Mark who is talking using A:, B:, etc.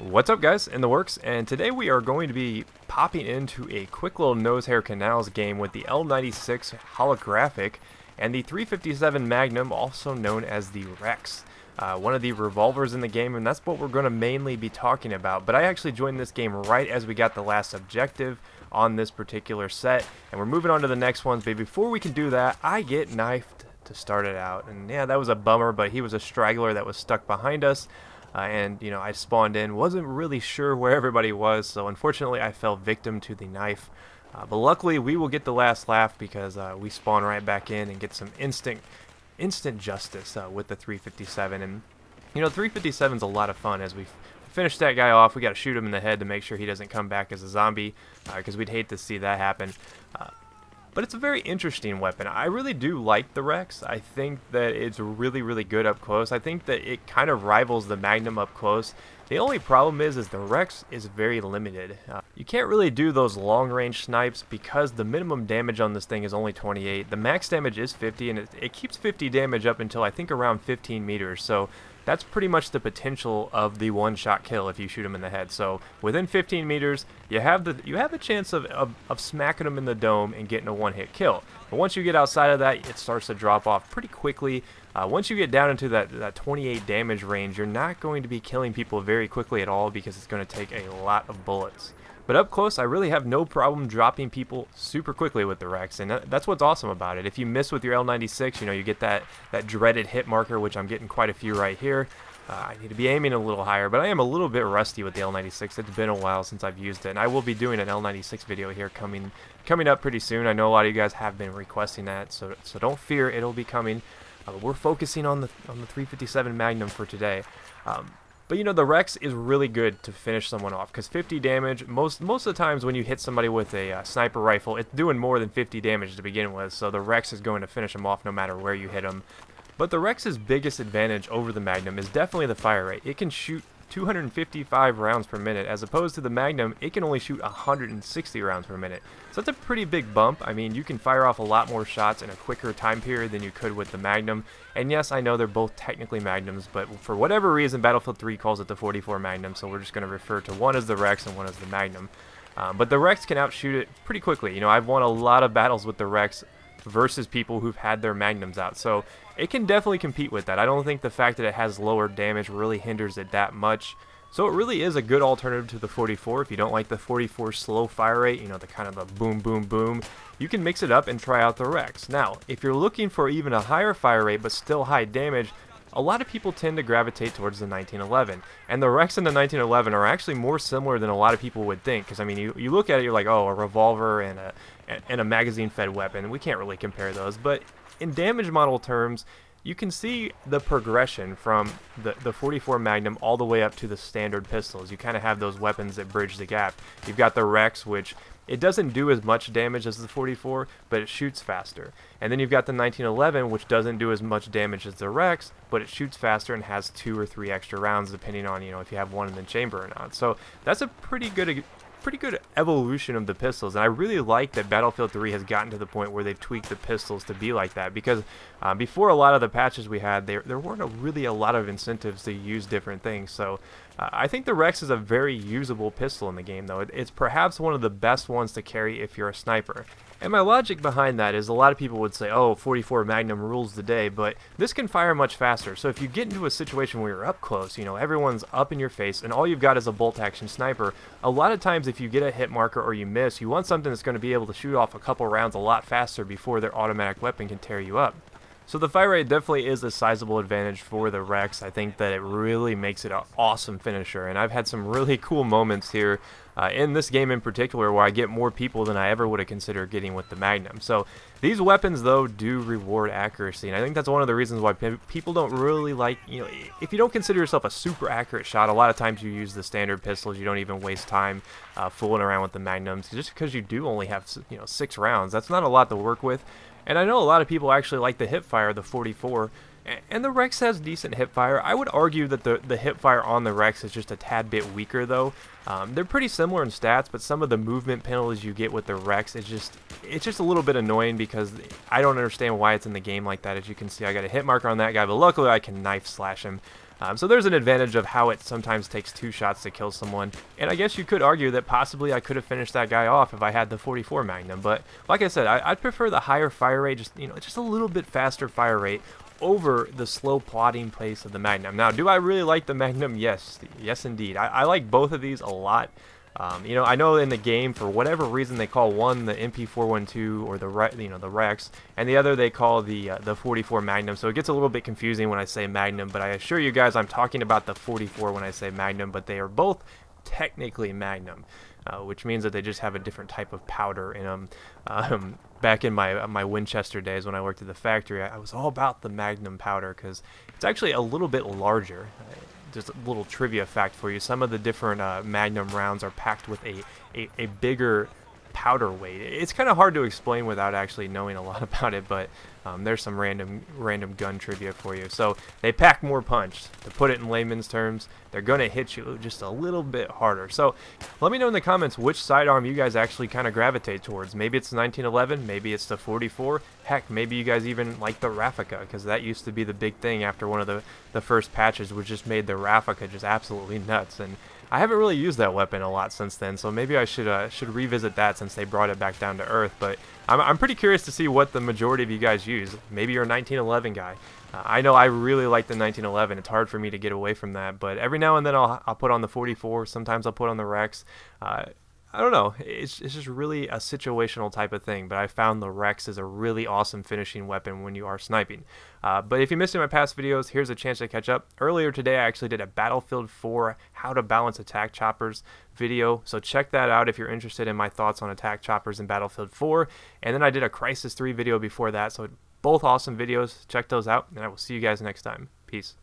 A: What's up, guys? In the works, and today we are going to be popping into a quick little nose hair canals game with the L96 holographic and the 357 Magnum, also known as the Rex. One of the revolvers in the game, and that's what we're going to mainly be talking about. But I actually joined this game right as we got the last objective on this particular set, and we're moving on to the next ones. But before we can do that, I get knifed to start it out, and yeah, that was a bummer, but he was a straggler that was stuck behind us. And you know, I spawned in, wasn't really sure where everybody was, so unfortunately I fell victim to the knife. But luckily we will get the last laugh because we spawn right back in and get some instant justice with the 357. And you know, 357 is a lot of fun. As we finish that guy off, we got to shoot him in the head to make sure he doesn't come back as a zombie, because we'd hate to see that happen. But it's a very interesting weapon. I really do like the Rex. I think that it's really good up close. I think that it kind of rivals the Magnum up close. The only problem is the Rex is very limited. You can't really do those long range snipes because the minimum damage on this thing is only 28. The max damage is 50, and it keeps 50 damage up until I think around 15 meters. So that's pretty much the potential of the one-shot kill if you shoot him in the head. So within 15 meters, you have a chance of smacking him in the dome and getting a one-hit kill. But once you get outside of that, it starts to drop off pretty quickly. Once you get down into that 28 damage range, you're not going to be killing people very quickly at all because it's going to take a lot of bullets. But up close, I really have no problem dropping people super quickly with the Rex, and that's what's awesome about it. If you miss with your L96, you know, you get that dreaded hit marker, which I'm getting quite a few right here. I need to be aiming a little higher, but I am a little bit rusty with the L96. It's been a while since I've used it, and I will be doing an L96 video here coming up pretty soon. I know a lot of you guys have been requesting that, so don't fear, it'll be coming. We're focusing on the 357 Magnum for today. But you know, the Rex is really good to finish someone off because 50 damage, most of the times when you hit somebody with a sniper rifle, it's doing more than 50 damage to begin with, so the Rex is going to finish them off no matter where you hit them. But the Rex's biggest advantage over the Magnum is definitely the fire rate. It can shoot 255 rounds per minute, as opposed to the Magnum, it can only shoot 160 rounds per minute. So that's a pretty big bump. I mean, you can fire off a lot more shots in a quicker time period than you could with the Magnum. And yes, I know they're both technically Magnums, but for whatever reason, Battlefield 3 calls it the 44 Magnum, so we're just going to refer to one as the Rex and one as the Magnum. But the Rex can outshoot it pretty quickly. You know, I've won a lot of battles with the Rex versus people who've had their Magnums out, so it can definitely compete with that. I don't think the fact that it has lower damage really hinders it that much. So it really is a good alternative to the 44. If you don't like the 44 slow fire rate, you know, the kind of the boom boom boom, you can mix it up and try out the Rex. Now, if you're looking for even a higher fire rate but still high damage, a lot of people tend to gravitate towards the 1911, and the Rex and the 1911 are actually more similar than a lot of people would think, because I mean, you look at it, you're like, oh, a revolver and a magazine-fed weapon, we can't really compare those, but in damage model terms, you can see the progression from the 44 Magnum all the way up to the standard pistols. You kind of have those weapons that bridge the gap. You've got the Rex, which it doesn't do as much damage as the 44, but it shoots faster. And then you've got the 1911, which doesn't do as much damage as the Rex, but it shoots faster and has 2 or 3 extra rounds, depending on, you know, if you have one in the chamber or not. So that's a pretty good evolution of the pistols, and I really like that Battlefield 3 has gotten to the point where they've tweaked the pistols to be like that, because before a lot of the patches we had, there weren't really a lot of incentives to use different things. So I think the Rex is a very usable pistol in the game, though. It's perhaps one of the best ones to carry if you're a sniper. And my logic behind that is a lot of people would say, oh, 44 Magnum rules the day, but this can fire much faster. So if you get into a situation where you're up close, you know, everyone's up in your face, and all you've got is a bolt-action sniper, a lot of times if you get a hit marker or you miss, you want something that's going to be able to shoot off a couple rounds a lot faster before their automatic weapon can tear you up. So the fire rate definitely is a sizable advantage for the Rex. I think that it really makes it an awesome finisher, and I've had some really cool moments here in this game in particular where I get more people than I ever would have considered getting with the Magnum. So these weapons, though, do reward accuracy, and I think that's one of the reasons why people don't really like, you know, if you don't consider yourself a super accurate shot, a lot of times you use the standard pistols. You don't even waste time fooling around with the Magnums, just because you do only have, you know, 6 rounds. That's not a lot to work with. And I know a lot of people actually like the hipfire, the 44, and the Rex has decent hipfire. I would argue that the hipfire on the Rex is just a tad bit weaker, though. They're pretty similar in stats, but some of the movement penalties you get with the Rex, it's just a little bit annoying because I don't understand why it's in the game like that. As you can see, I got a hit marker on that guy, but luckily I can knife slash him. So there's an advantage of how it sometimes takes 2 shots to kill someone. And I guess you could argue that possibly I could have finished that guy off if I had the 44 Magnum. But like I said, I'd prefer the higher fire rate, just a little bit faster fire rate over the slow plodding pace of the Magnum. Now, do I really like the Magnum? Yes indeed. I like both of these a lot. I know in the game, for whatever reason, they call one the MP412 or the Rex, and the other they call the 44 Magnum. So it gets a little bit confusing when I say Magnum, but I assure you guys I'm talking about the 44 when I say Magnum, but they are both technically Magnum, which means that they just have a different type of powder in them. Back in my Winchester days when I worked at the factory, I was all about the Magnum powder because it's actually a little bit larger. Just a little trivia fact for you: some of the different Magnum rounds are packed with a bigger powder weight. It's kind of hard to explain without actually knowing a lot about it, but there's some random gun trivia for you. So they pack more punch. To put it in layman's terms, they're going to hit you just a little bit harder. So let me know in the comments which sidearm you guys actually kind of gravitate towards. Maybe it's the 1911, maybe it's the 44. Heck, maybe you guys even like the Raffica, because that used to be the big thing after one of the first patches, which just made the Raffica just absolutely nuts. And I haven't really used that weapon a lot since then, so maybe I should revisit that since they brought it back down to earth. But I'm pretty curious to see what the majority of you guys use. Maybe you're a 1911 guy. I know I really like the 1911. It's hard for me to get away from that, but every now and then I'll put on the 44. Sometimes I'll put on the Rex. I don't know. It's just really a situational type of thing, but I found the Rex is a really awesome finishing weapon when you are sniping. But if you missed any of my past videos, here's a chance to catch up. Earlier today, I actually did a Battlefield 4 how to balance attack choppers video, so check that out if you're interested in my thoughts on attack choppers in Battlefield 4. And then I did a Crisis 3 video before that, so both awesome videos. Check those out, and I will see you guys next time. Peace.